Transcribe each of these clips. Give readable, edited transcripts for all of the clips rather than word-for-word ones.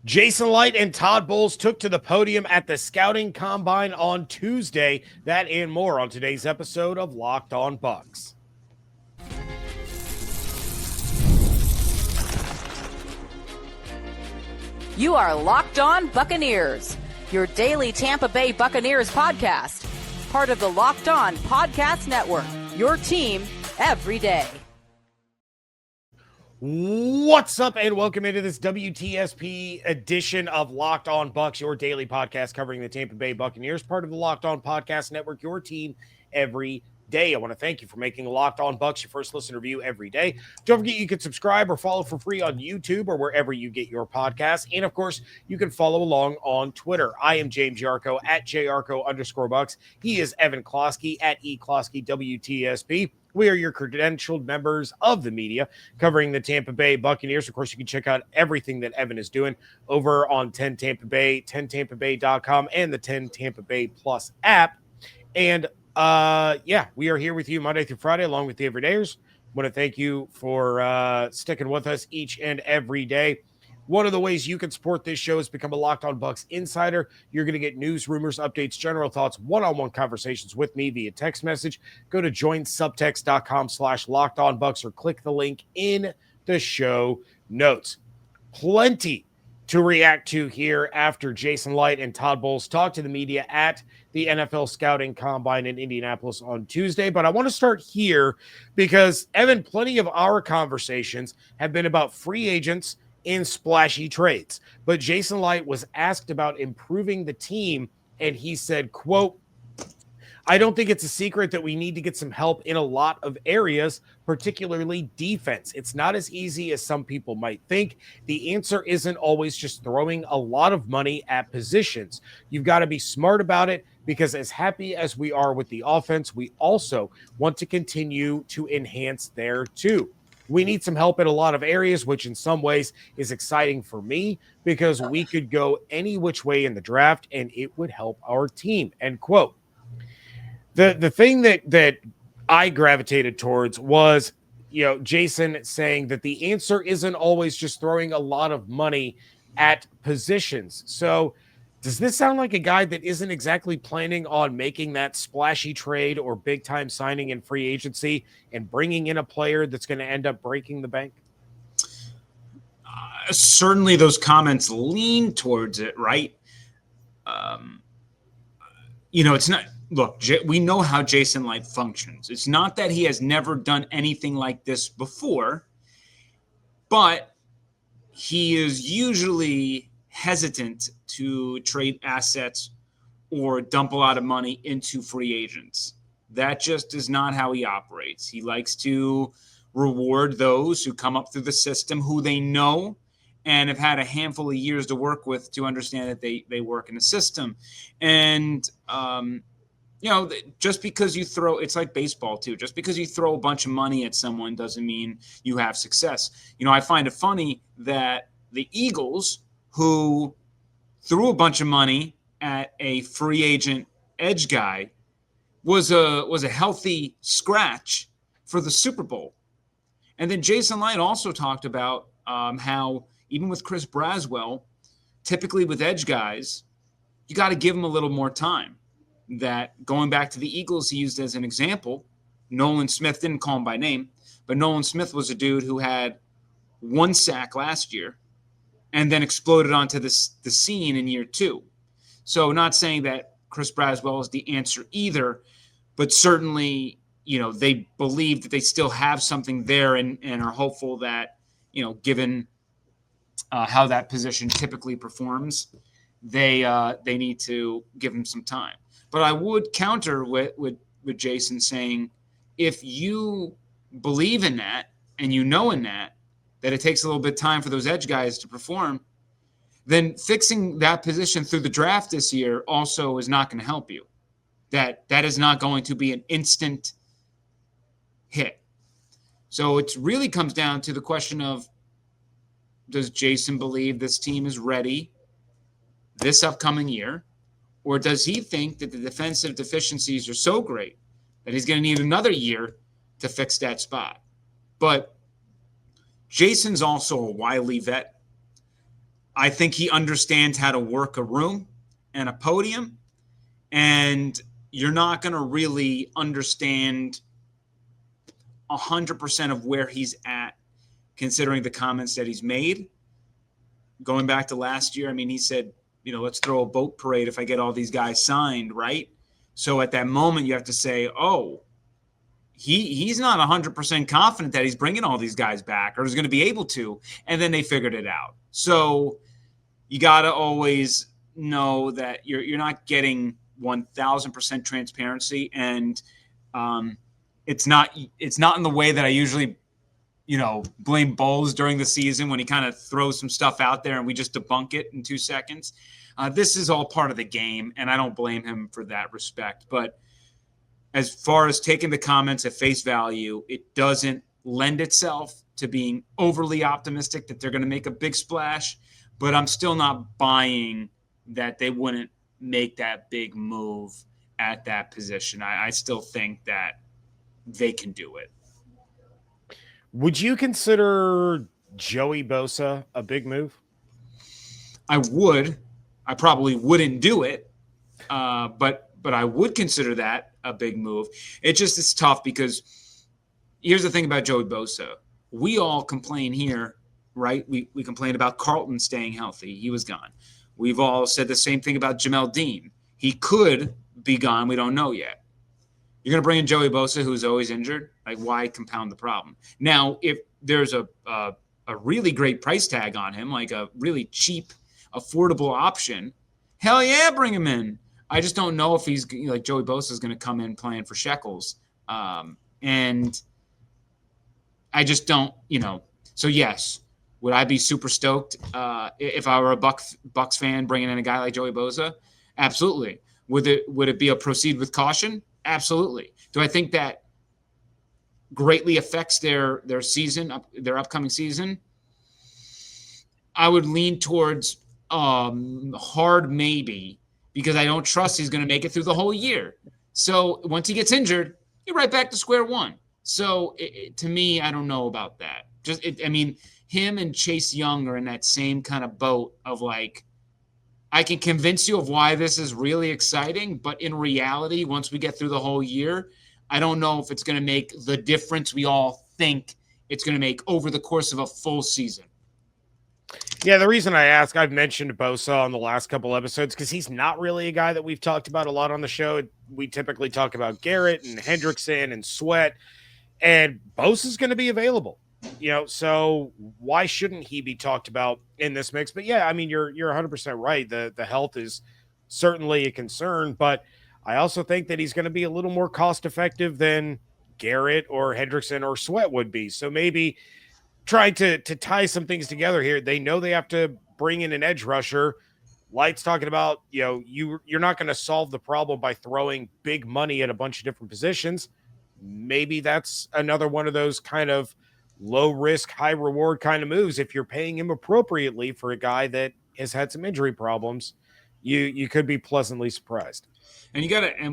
Jason Licht and Todd Bowles took to the podium at the Scouting Combine on Tuesday. That and more on today's episode of Locked On Bucs. You are Locked On Buccaneers, your daily Tampa Bay Buccaneers podcast. Part of the Locked On Podcast Network, your team every day. What's up, and welcome into this WTSP edition of Locked On Bucs, your daily podcast covering the Tampa Bay Buccaneers, part of the Locked On Podcast Network, your team every day. I want to thank you for making Locked On Bucs your first listen review every day. Don't forget you can subscribe or follow for free on YouTube or wherever you get your podcasts. And of course, you can follow along on Twitter. I am James Yarcho at JYarcho_Bucs. He is Evan Klosky at EKloskyWTSP. We are your credentialed members of the media covering the Tampa Bay Buccaneers. Of course, you can check out everything that Evan is doing over on 10 Tampa Bay, 10tampabay.com, and the 10 Tampa Bay Plus app. And we are here with you Monday through Friday along with the Everydayers. I want to thank you for sticking with us each and every day. One of the ways you can support this show is become a Locked On Bucs insider. You're going to get news, rumors, updates, general thoughts, one-on-one conversations with me via text message. Go to joinsubtext.com/LockedOnBucs or click the link in the show notes. Plenty to react to here after Jason Licht and Todd Bowles talked to the media at the NFL Scouting Combine in Indianapolis on Tuesday. But I want to start here because, Evan, plenty of our conversations have been about free agents in splashy trades. But Jason Licht was asked about improving the team, and he said, quote, "I don't think it's a secret that we need to get some help in a lot of areas, particularly defense. It's not as easy as some people might think. The answer isn't always just throwing a lot of money at positions. You've got to be smart about it, because as happy as we are with the offense, we also want to continue to enhance there too. We need some help in a lot of areas, which in some ways is exciting for me because we could go any which way in the draft and it would help our team," end quote. The thing that I gravitated towards was, Jason saying that the answer isn't always just throwing a lot of money at positions. So does this sound like a guy that isn't exactly planning on making that splashy trade or big time signing in free agency and bringing in a player that's going to end up breaking the bank? Certainly those comments lean towards it, right? It's not. Look, we know how Jason Licht functions. It's not that he has never done anything like this before, but he is usually hesitant to trade assets or dump a lot of money into free agents. That just is not how he operates. He likes to reward those who come up through the system, who they know and have had a handful of years to work with to understand that they work in the system. And, just because you throw, it's like baseball too, just because you throw a bunch of money at someone doesn't mean you have success. I find it funny that the Eagles, who threw a bunch of money at a free agent edge guy, was a healthy scratch for the Super Bowl. And then Jason Licht also talked about how even with Chris Braswell, typically with edge guys, you got to give them a little more time. That going back to the Eagles, he used as an example, Nolan Smith, didn't call him by name, but Nolan Smith was a dude who had one sack last year and then exploded onto the scene in year two. So not saying that Chris Braswell is the answer either, but certainly, they believe that they still have something there and are hopeful that, given how that position typically performs, they need to give him some time. But I would counter with Jason saying, if you believe in that and in that it takes a little bit of time for those edge guys to perform, then fixing that position through the draft this year also is not going to help you. That is not going to be an instant hit. So it really comes down to the question of, does Jason believe this team is ready this upcoming year? Or does he think that the defensive deficiencies are so great that he's going to need another year to fix that spot? But Jason's also a wily vet. I think he understands how to work a room and a podium, and you're not going to really understand 100% of where he's at, considering the comments that he's made. Going back to last year, I mean, he said, let's throw a boat parade if I get all these guys signed, right? So at that moment, you have to say, oh, he's not 100% confident that he's bringing all these guys back or is going to be able to, and then they figured it out. So you got to always know that you're not getting 1,000% transparency, and it's not in the way that I usually, blame Bowles during the season when he kind of throws some stuff out there and we just debunk it in 2 seconds. This is all part of the game, and I don't blame him for that respect. But as far as taking the comments at face value, it doesn't lend itself to being overly optimistic that they're going to make a big splash. But I'm still not buying that they wouldn't make that big move at that position. I still think that they can do it. Would you consider Joey Bosa a big move? I would. I probably wouldn't do it, but I would consider that a big move. It's tough because here's the thing about Joey Bosa. We all complain here, right? We complain about Carlton staying healthy. He was gone. We've all said the same thing about Jamel Dean. He could be gone. We don't know yet. You're going to bring in Joey Bosa, who's always injured. Like, why compound the problem? Now, if there's a really great price tag on him, like a really cheap, affordable option, hell yeah, bring him in. I just don't know if he's like Joey Bosa is going to come in playing for shekels. And I just don't, So yes, would I be super stoked if I were a Bucs fan bringing in a guy like Joey Bosa? Absolutely. Would it be a proceed with caution? Absolutely. Do I think that greatly affects their season, their upcoming season? I would lean towards hard maybe, because I don't trust he's going to make it through the whole year. So once he gets injured, you're right back to square one. So to me, I don't know about that. Him and Chase Young are in that same kind of boat of like, I can convince you of why this is really exciting, but in reality, once we get through the whole year, I don't know if it's going to make the difference we all think it's going to make over the course of a full season. Yeah, the reason I ask, I've mentioned Bosa on the last couple episodes because he's not really a guy that we've talked about a lot on the show. We typically talk about Garrett and Hendrickson and Sweat, and Bosa's going to be available. So why shouldn't he be talked about in this mix? But yeah, I mean, you're 100% right. The health is certainly a concern, but I also think that he's going to be a little more cost effective than Garrett or Hendrickson or Sweat would be. So maybe trying to tie some things together here. They know they have to bring in an edge rusher. Light's talking about, you're not going to solve the problem by throwing big money at a bunch of different positions. Maybe that's another one of those kind of low risk, high reward kind of moves. If you're paying him appropriately for a guy that has had some injury problems, you could be pleasantly surprised. And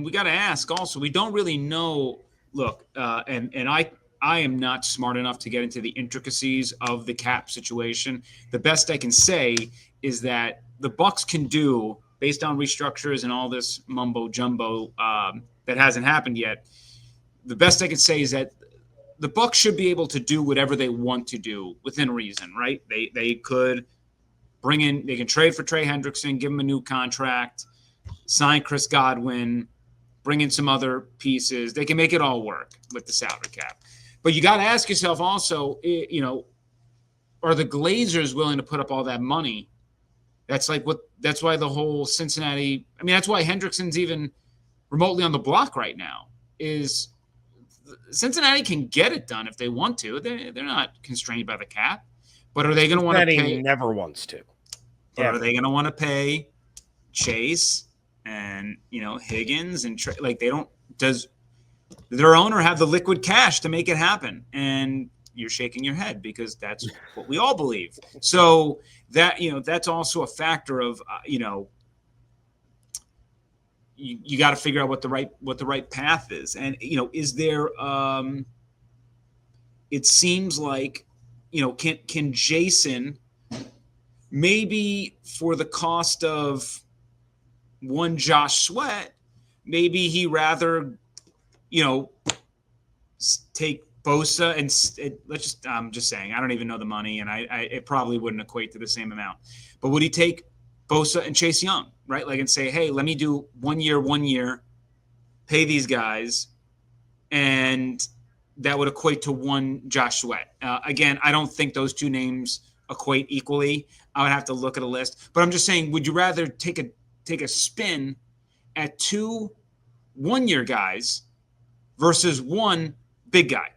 we gotta ask also, we don't really know, look, and I am not smart enough to get into the intricacies of the cap situation. The best I can say is that the Bucs can do, based on restructures and all this mumbo jumbo that hasn't happened yet, the best I can say is that the Bucs should be able to do whatever they want to do within reason, right? They could they can trade for Trey Hendrickson, give him a new contract, sign Chris Godwin, bring in some other pieces. They can make it all work with the salary cap. But you got to ask yourself also, are the Glazers willing to put up all that money? That's why the whole Cincinnati, that's why Hendrickson's even remotely on the block right now, is Cincinnati can get it done if they want to. They're not constrained by the cap. But are they going to want to pay? Never wants to. But are they going to want to pay Chase and, Higgins and they don't? Does their owner have the liquid cash to make it happen? And you're shaking your head because that's what we all believe. So that, that's also a factor of, you got to figure out what the right path is. And, is there, it seems like, can Jason maybe for the cost of one Josh Sweat, maybe he rather, take Bosa and let's just, I'm just saying, I don't even know the money, and it probably wouldn't equate to the same amount. But would he take Bosa and Chase Young, right? Like, and say, hey, let me do 1 year, pay these guys, and that would equate to one Josh Sweat. Again, I don't think those two names equate equally. I would have to look at a list. But I'm just saying, would you rather take a spin at 2 1-year guys versus one big guy?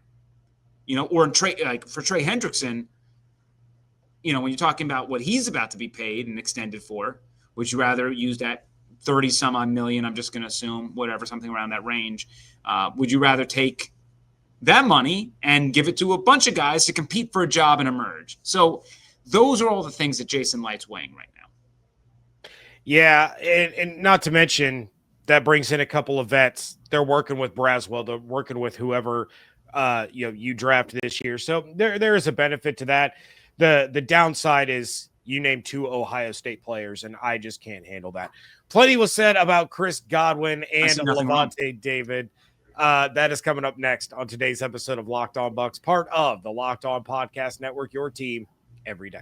Or in for Trey Hendrickson, when you're talking about what he's about to be paid and extended for, would you rather use that 30 some odd million? I'm just going to assume whatever, something around that range. Would you rather take that money and give it to a bunch of guys to compete for a job and emerge? So those are all the things that Jason Light's weighing right now. Yeah, and not to mention that brings in a couple of vets. They're working with Braswell. They're working with whoever you draft this year. So there is a benefit to that. The downside is you named 2 Ohio State players, and I just can't handle that. Plenty was said about Chris Godwin and Lavonte David. That is coming up next on today's episode of Locked On Bucs, part of the Locked On Podcast Network, your team every day.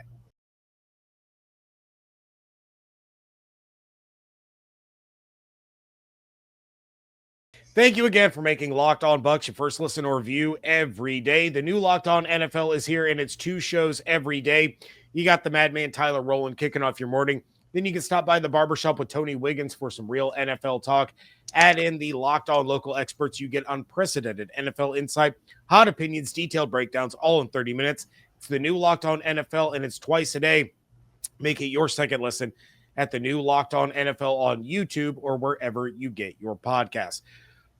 Thank you again for making Locked On Bucs your first listen or review every day. The new Locked On NFL is here, and it's 2 shows every day. You got the Madman Tyler Rowland kicking off your morning. Then you can stop by the barbershop with Tony Wiggins for some real NFL talk. Add in the Locked On local experts. You get unprecedented NFL insight, hot opinions, detailed breakdowns, all in 30 minutes. It's the new Locked On NFL, and it's twice a day. Make it your second listen at the new Locked On NFL on YouTube or wherever you get your podcasts.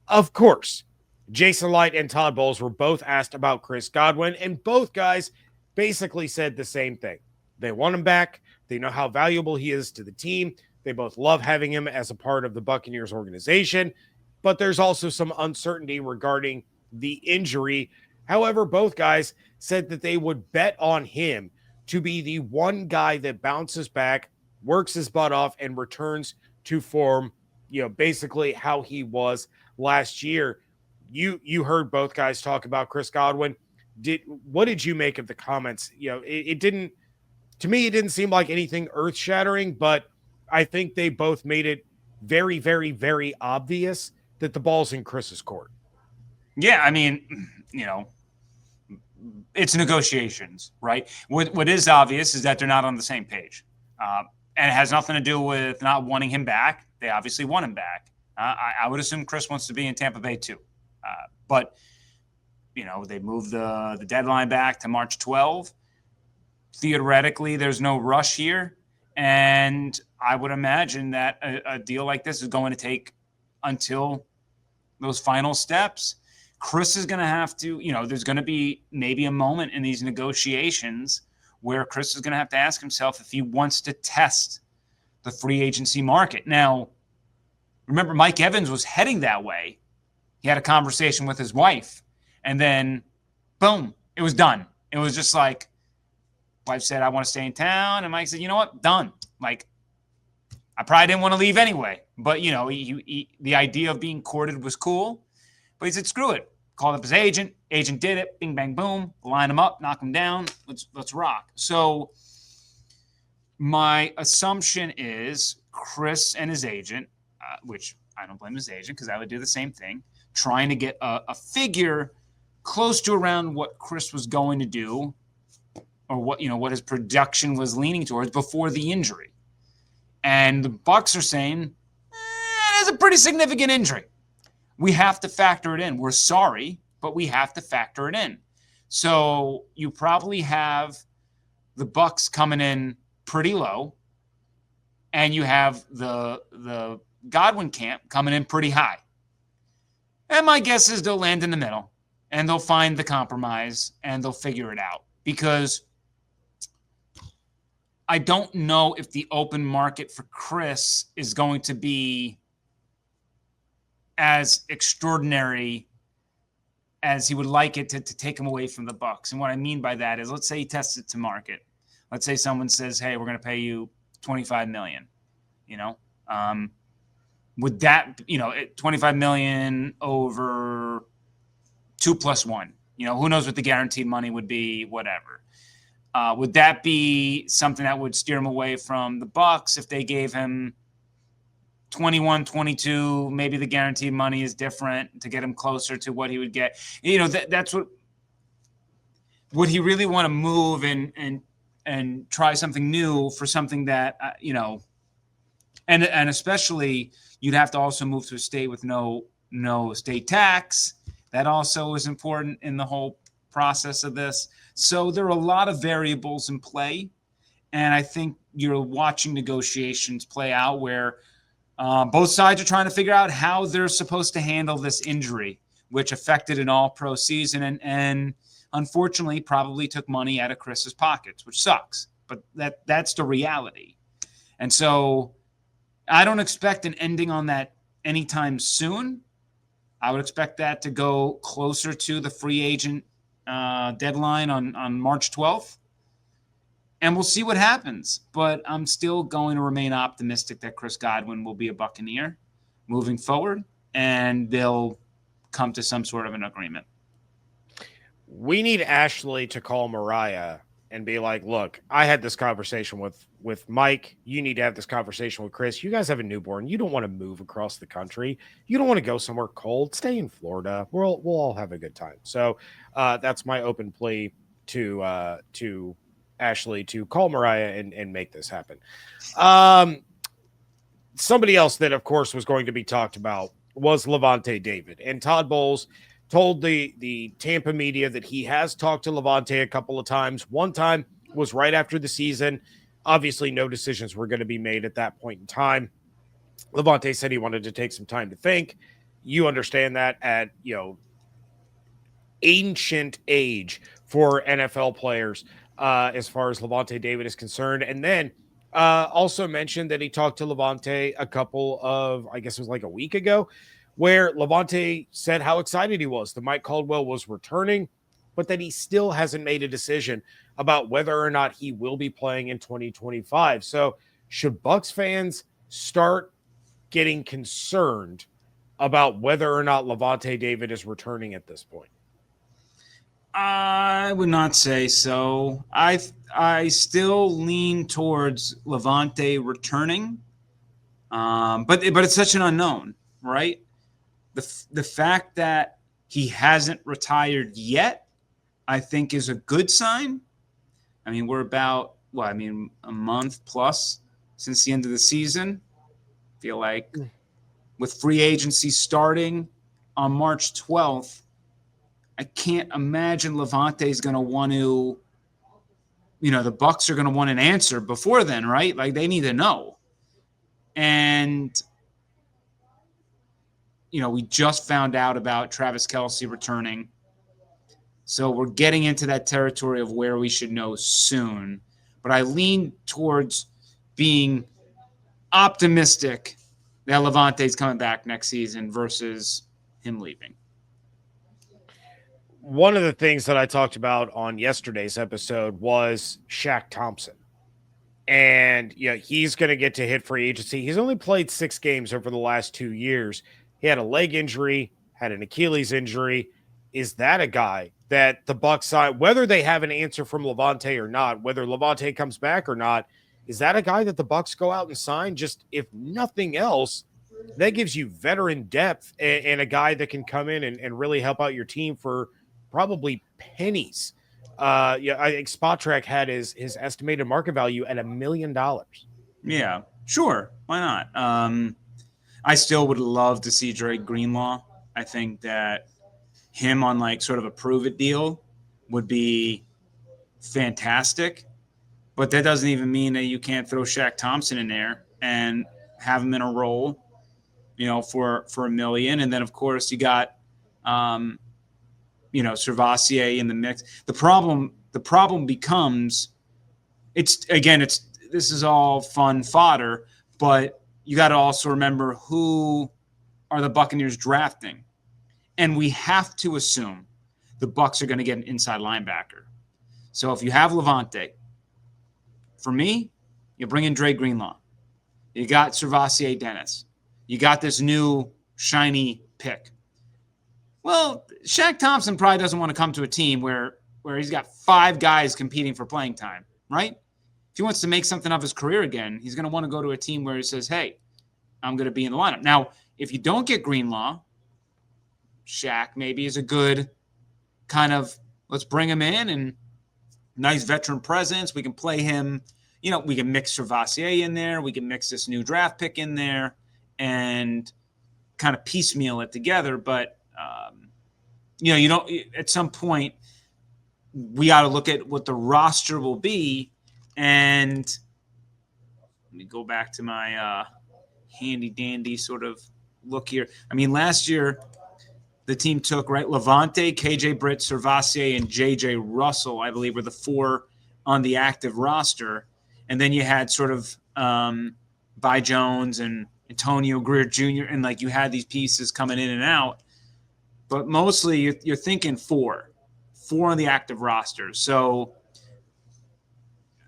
Of course, Jason Licht and Todd Bowles were both asked about Chris Godwin, and both guys basically said the same thing. They want him back. They know how valuable he is to the team. They both love having him as a part of the Buccaneers organization, but there's also some uncertainty regarding the injury. However, both guys said that they would bet on him to be the one guy that bounces back, works his butt off, and returns to form, basically how he was last year. You heard both guys talk about Chris Godwin. What did you make of the comments? It didn't, to me, it didn't seem like anything earth-shattering, but I think they both made it very, very, very obvious that the ball's in Chris's court. Yeah, I mean, it's negotiations, right? What is obvious is that they're not on the same page. And it has nothing to do with not wanting him back. They obviously want him back. I would assume Chris wants to be in Tampa Bay too. But they moved the deadline back to March 12. Theoretically, there's no rush here. And I would imagine that a deal like this is going to take until those final steps. Chris is going to have to, there's going to be maybe a moment in these negotiations where Chris is going to have to ask himself if he wants to test the free agency market. Now, remember, Mike Evans was heading that way. He had a conversation with his wife, and then, boom, it was done. It was just like, wife said, I want to stay in town. And Mike said, you know what? Done. Like, I probably didn't want to leave anyway. But, the idea of being courted was cool. But he said, screw it. Called up his agent. Agent did it. Bing, bang, boom. Line him up. Knock him down. Let's rock. So my assumption is Chris and his agent, which I don't blame his agent because I would do the same thing, trying to get a figure close to around what Chris was going to do or what his production was leaning towards before the injury. And the Bucs are saying, it's a pretty significant injury. We have to factor it in. We're sorry, but we have to factor it in. So you probably have the Bucs coming in pretty low, and you have the Godwin camp coming in pretty high. And my guess is they'll land in the middle, and they'll find the compromise, and they'll figure it out. Because I don't know if the open market for Chris is going to be as extraordinary as he would like it to take him away from the Bucs. And what I mean by that is, let's say he tests it to market. Let's say someone says, hey, we're going to pay you $25 million, would that, $25 million over 2 + 1, who knows what the guaranteed money would be, whatever. Would that be something that would steer him away from the Bucs if they gave him 21, 22, maybe the guaranteed money is different to get him closer to what he would get? That's what, would he really want to move and try something new for something that, and especially you'd have to also move to a state with no state tax. That also is important in the whole process of this. So there are a lot of variables in play. And I think you're watching negotiations play out where both sides are trying to figure out how they're supposed to handle this injury, which affected an all-pro season and unfortunately probably took money out of Chris's pockets, which sucks. But that's the reality. And so I don't expect an ending on that anytime soon. I would expect that to go closer to the free agent deadline on March 12th. And we'll see what happens. But I'm still going to remain optimistic that Chris Godwin will be a Buccaneer moving forward, and they'll come to some sort of an agreement. We need Ashley to call Mariah and be like, look, I had this conversation with Mike. You need to have this conversation with Chris. You guys have a newborn. You don't want to move across the country. You don't want to go somewhere cold. Stay in Florida. We'll all have a good time. So that's my open plea to Ashley to call Mariah and make this happen. Somebody else that, of course, was going to be talked about was Lavonte David. And Todd Bowles told the Tampa media that he has talked to Lavonte a couple of times. One time was right after the season. Obviously, no decisions were going to be made at that point in time. Lavonte said he wanted to take some time to think. You understand that at, ancient age for NFL players as far as Lavonte David is concerned. And then also mentioned that he talked to Lavonte a couple of, I guess it was like a week ago, where Lavonte said how excited he was that Mike Caldwell was returning, but that he still hasn't made a decision about whether or not he will be playing in 2025. So should Bucs fans start getting concerned about whether or not Lavonte David is returning at this point? I would not say so. I still lean towards Lavonte returning, but it's such an unknown, right? The fact that he hasn't retired yet, I think, is a good sign. I mean, we're about, a month plus since the end of the season. I feel like with free agency starting on March 12th, I can't imagine Lavonte is going to want to, the Bucs are going to want an answer before then, right? Like, they need to know. And we just found out about Travis Kelce returning. So we're getting into that territory of where we should know soon. But I lean towards being optimistic that Lavonte's coming back next season versus him leaving. One of the things that I talked about on yesterday's episode was Shaq Thompson. And he's going to get to hit free agency. He's only played 6 games over the last 2 years. He had a leg injury, had an Achilles injury. Is that a guy that the Bucs sign, whether they have an answer from Lavonte or not, whether Lavonte comes back or not, is that a guy that the Bucs go out and sign? Just if nothing else, that gives you veteran depth and a guy that can come in and really help out your team for probably pennies. I think Spotrac had his estimated market value at $1 million. Yeah, sure. Why not? I still would love to see Drake Greenlaw. I think that him on like sort of a prove it deal would be fantastic. But that doesn't even mean that you can't throw Shaq Thompson in there and have him in a role, for $1 million. And then of course you got Servassier in the mix. The problem becomes this is all fun fodder, but you got to also remember who are the Buccaneers drafting. And we have to assume the Bucs are going to get an inside linebacker. So if you have Lavonte For me, you bring in Dre Greenlaw. You got Servassier Dennis. You got this new shiny pick. Well, Shaq Thompson probably doesn't want to come to a team where he's got 5 guys competing for playing time, right? If he wants to make something of his career again, he's going to want to go to a team where he says, hey, I'm going to be in the lineup. Now, if you don't get Greenlaw, Shaq maybe is a good kind of, let's bring him in and nice veteran presence. We can play him, we can mix Servassier in there. We can mix this new draft pick in there and kind of piecemeal it together. But, you don't, at some point, we got to look at what the roster will be. And let me go back to my handy dandy sort of look here. I mean, last year, the team took, right, Lavonte, KJ Britt, Servassier, and JJ Russell, I believe, were the 4 on the active roster. And then you had sort of By Jones and Antonio Greer Jr., and like you had these pieces coming in and out. But mostly you're thinking 4 on the active roster. So,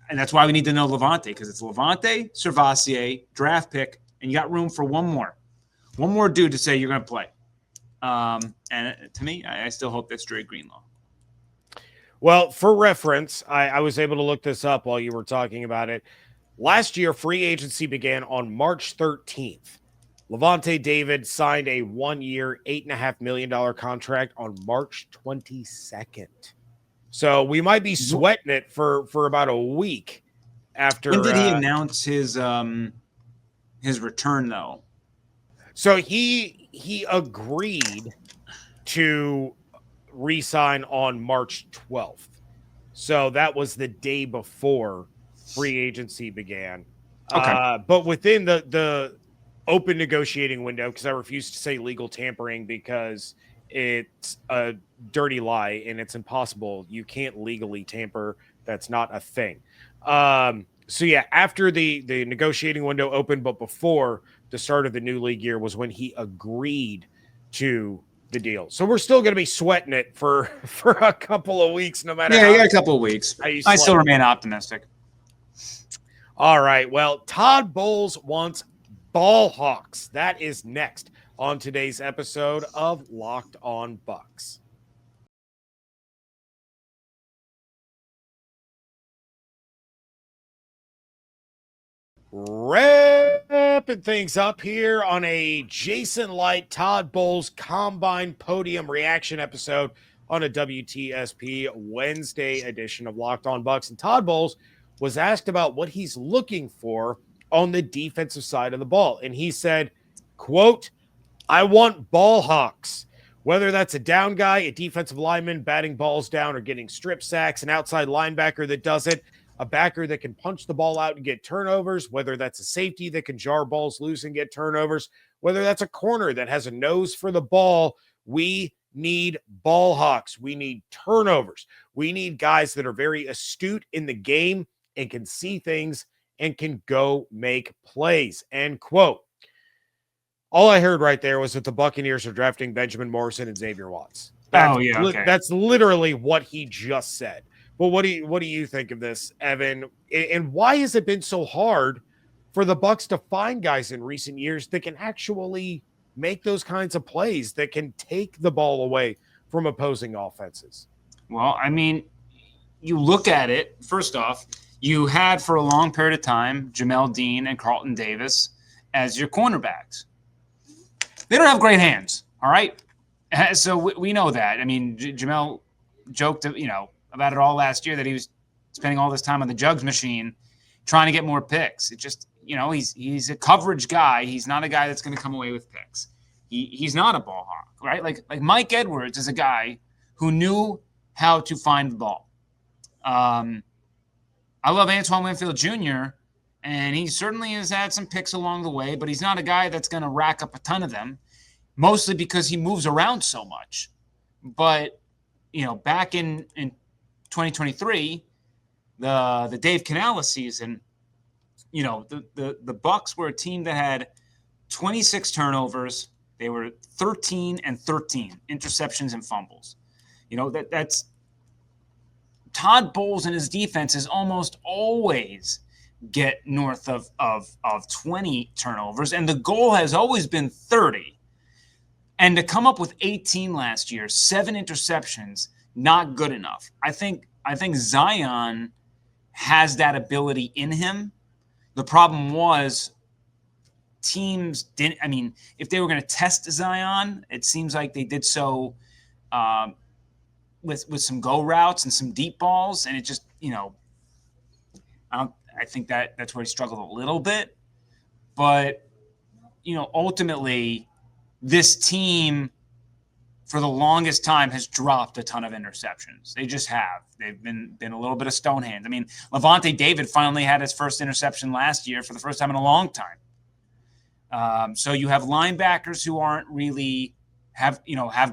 and that's why we need to know Lavonte, because it's Lavonte, Servassier, draft pick, and you got room for one more dude to say you're going to play. And to me, I still hope that's Dre Greenlaw. Well, for reference, I was able to look this up while you were talking about it. Last year, free agency began on March 13th. Lavonte David signed a 1-year, $8.5 million contract on March 22nd. So we might be sweating it for about a week after. When did he announce his return, though? So he agreed to re-sign on March 12th. So that was the day before free agency began. Okay. But within the open negotiating window, because I refuse to say legal tampering because it's a dirty lie and it's impossible. You can't legally tamper. That's not a thing. So yeah, after the negotiating window opened, but before the start of the new league year was when he agreed to the deal. So we're still going to be sweating it for a couple of weeks, no matter. Yeah, you got a couple of weeks. I still remain optimistic. All right. Well, Todd Bowles wants Ballhawks. That is next on today's episode of Locked On Bucs. Wrapping things up here on a Jason Light, Todd Bowles Combine Podium reaction episode on a WTSP Wednesday edition of Locked On Bucs. And Todd Bowles was asked about what he's looking for on the defensive side of the ball. And he said, quote, I want ball hawks, whether that's a down guy, a defensive lineman batting balls down or getting strip sacks, an outside linebacker that does it, a backer that can punch the ball out and get turnovers, whether that's a safety that can jar balls loose and get turnovers, whether that's a corner that has a nose for the ball. We need ball hawks. We need turnovers. We need guys that are very astute in the game and can see things and can go make plays. End quote. All I heard right there was that the Buccaneers are drafting Benjamin Morrison and Xavier Watts. That's literally what he just said. But what do you think of this, Evan? And why has it been so hard for the Bucs to find guys in recent years that can actually make those kinds of plays, that can take the ball away from opposing offenses? Well, I mean, you look at it, first off, you had for a long period of time Jamel Dean and Carlton Davis as your cornerbacks. They don't have great hands, all right? So we know that. I mean, Jamel joked, about it all last year that he was spending all this time on the jugs machine trying to get more picks. It just, he's a coverage guy. He's not a guy that's going to come away with picks. He's not a ball hawk, right? Like Mike Edwards is a guy who knew how to find the ball. I love Antoine Winfield Jr., and he certainly has had some picks along the way, but he's not a guy that's going to rack up a ton of them, mostly because he moves around so much. But, back in 2023, the Dave Canales season, the Bucs were a team that had 26 turnovers. They were 13 and 13 interceptions and fumbles. Todd Bowles and his defenses almost always get north of 20 turnovers, and the goal has always been 30. And to come up with 18 last year, 7 interceptions, not good enough. I think Zion has that ability in him. The problem was teams didn't. I mean, if they were going to test Zion, it seems like they did so with some go routes and some deep balls, and it just, I think that's where he struggled a little bit. But ultimately, this team for the longest time has dropped a ton of interceptions. They just have. They've been a little bit of stone hands. I mean, Lavonte David finally had his first interception last year for the first time in a long time. So you have linebackers who aren't really have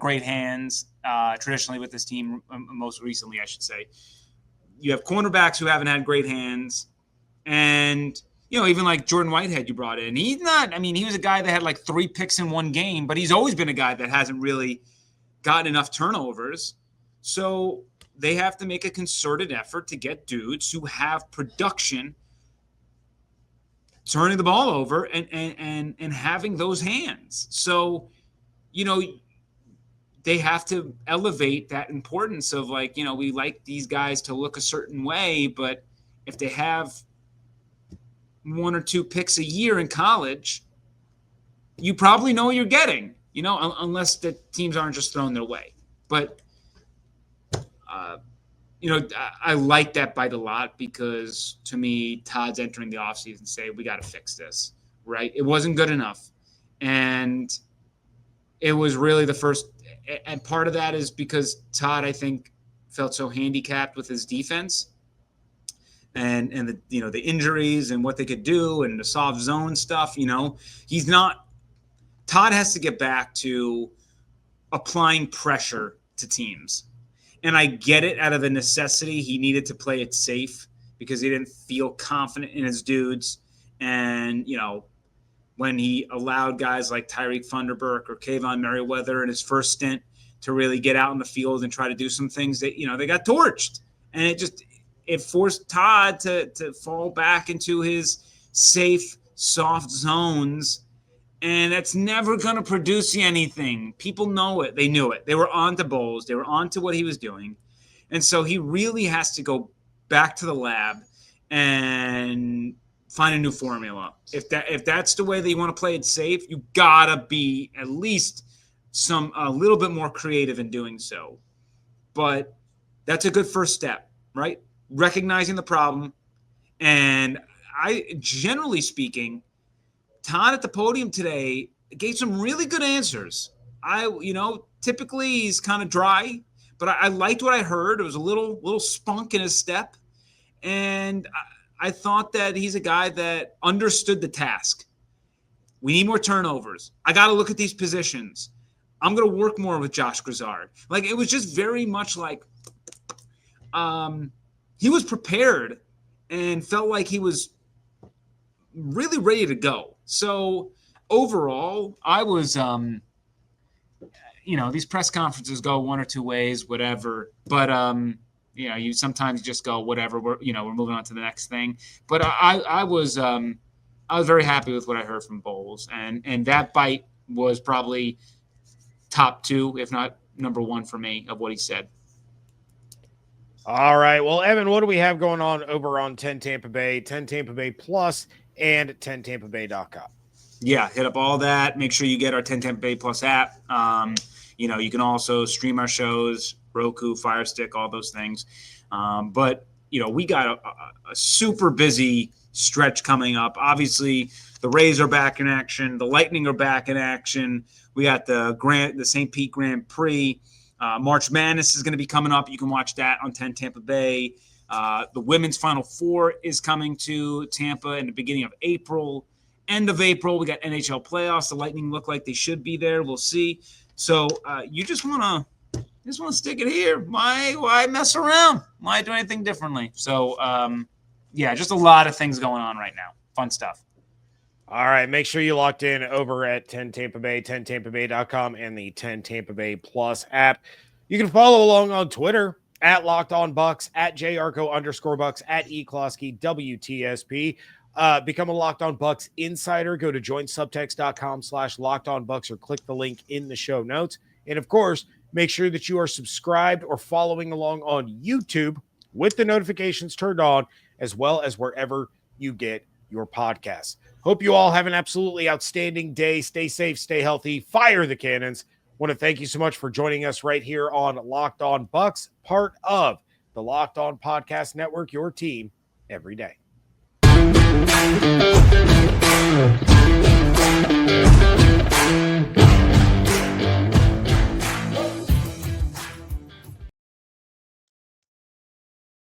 great hands traditionally with this team. Most recently, I should say, you have cornerbacks who haven't had great hands, and even like Jordan Whitehead you brought in. He's not. I mean, he was a guy that had like 3 picks in one game, but he's always been a guy that hasn't really gotten enough turnovers. So they have to make a concerted effort to get dudes who have production turning the ball over and having those hands. So, they have to elevate that importance of we like these guys to look a certain way, but if they have 1 or 2 picks a year in college, you probably know what you're getting, unless the teams aren't just throwing their way. But, I like that bite a lot because to me, Todd's entering the offseason and say, we got to fix this, right? It wasn't good enough. And it was really the first, and part of that is because Todd, I think, felt so handicapped with his defense and the injuries and what they could do and the soft zone stuff. He's not. Todd has to get back to applying pressure to teams. And I get it out of a necessity. He needed to play it safe because he didn't feel confident in his dudes. And, when he allowed guys like Tyreek Funderburk or Kayvon Merriweather in his first stint to really get out in the field and try to do some things that, they got torched. And it forced Todd to fall back into his safe, soft zones. And that's never going to produce you anything. People know it. They knew it. They were on to Bowles. They were on to what he was doing. And so he really has to go back to the lab and find a new formula. If that's the way that you want to play it safe, you got to be at least a little bit more creative in doing so. But that's a good first step, right? Recognizing the problem. And generally speaking, Todd at the podium today gave some really good answers. Typically he's kind of dry, but I liked what I heard. It was a little spunk in his step. And I thought that he's a guy that understood the task. We need more turnovers. I got to look at these positions. I'm going to work more with Josh Grizzard. It was just very much like he was prepared and felt like he was really ready to go. So overall, I was, these press conferences go 1 or 2 ways, whatever. But, you sometimes just go, whatever, we're moving on to the next thing. But I was very happy with what I heard from Bowles. And that bite was probably top 2, if not number 1 for me of what he said. All right. Well, Evan, what do we have going on over on 10 Tampa Bay, 10 Tampa Bay Plus, and 10tampabay.com? Yeah, hit up all that. Make sure you get our 10 Tampa Bay Plus app. You can also stream our shows, Roku, Fire Stick, all those things. But we got a super busy stretch coming up. Obviously, the Rays are back in action. The Lightning are back in action. We got the St. Pete Grand Prix. March Madness is going to be coming up. You can watch that on 10 Tampa Bay. The Women's Final Four is coming to Tampa in the beginning of April. End of April, we got NHL playoffs. The Lightning look like they should be there. We'll see. So you just want to stick it here. Why mess around? Why do anything differently? So, just a lot of things going on right now. Fun stuff. All right. Make sure you locked in over at 10 Tampa Bay, 10tampabay.com, and the 10 Tampa Bay Plus app. You can follow along on Twitter at Locked On Bucs, at JYarcho_Bucs, at eCloskey, WTSP. Become a Locked On Bucs insider. Go to joinsubtext.com/LockedOnBucs or click the link in the show notes. And of course, make sure that you are subscribed or following along on YouTube with the notifications turned on, as well as wherever you get your podcasts. Hope you all have an absolutely outstanding day. Stay safe, stay healthy, fire the cannons. Want to thank you so much for joining us right here on Locked On Bucs, part of the Locked On Podcast Network, your team every day.